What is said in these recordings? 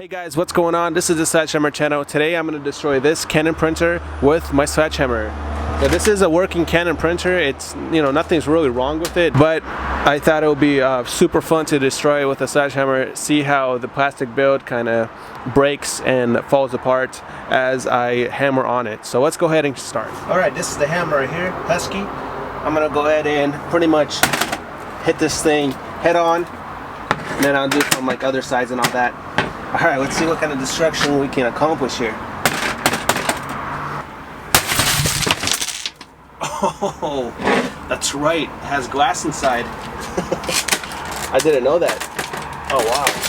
Hey guys, what's going on? This is the Sledgehammer channel. Today I'm going to destroy this Canon printer with my Sledgehammer. Now, this is a working Canon printer. It's, nothing's really wrong with it, but I thought it would be super fun to destroy it with a Sledgehammer, see how the plastic build kind of breaks and falls apart as I hammer on it. So let's go ahead and start. Alright, this is the hammer right here, Husky. I'm going to go ahead and pretty much hit this thing head on, and then I'll do it from like other sides and all that. Alright, let's see what kind of destruction we can accomplish here. Oh, that's right. It has glass inside. I didn't know that. Oh, wow.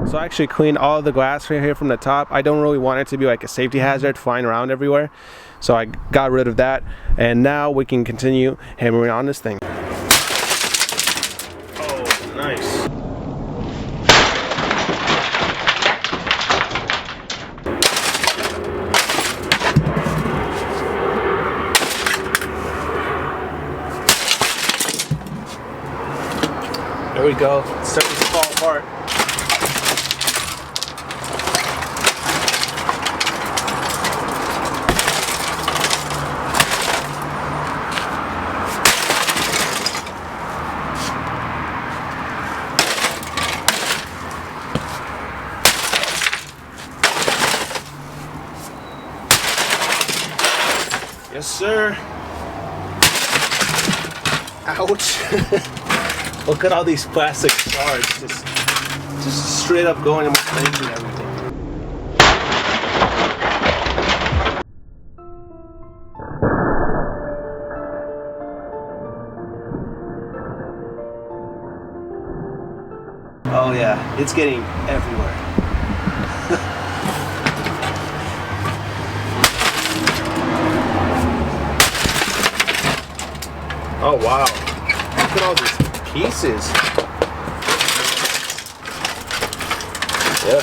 So I actually cleaned all of the glass right here from the top. I don't really want it to be like a safety hazard flying around everywhere. So I got rid of that. And now we can continue hammering on this thing. Oh, nice. There we go. It's starting to fall apart. Yes, sir. Ouch. Look at all these plastic shards just straight up going in my face and everything. Oh yeah, it's getting everywhere. Oh wow, look at all these pieces. Yep.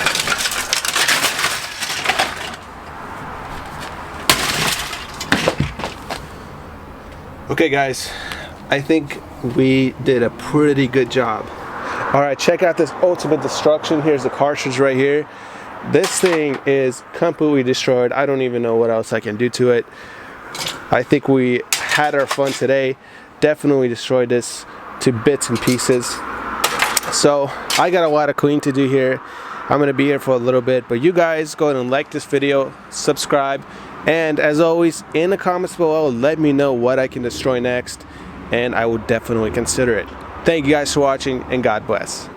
Okay guys, I think we did a pretty good job. Alright, check out this ultimate destruction. Here's the cartridge right here. This thing is completely destroyed. I don't even know what else I can do to it. I think we had our fun today. Definitely destroyed this to bits and pieces. So I got a lot of cleaning to do here. I'm gonna be here for a little bit, but you guys go ahead and like this video, subscribe, and as always in the comments below let me know what I can destroy next, and I will definitely consider it. Thank you guys for watching, and God bless.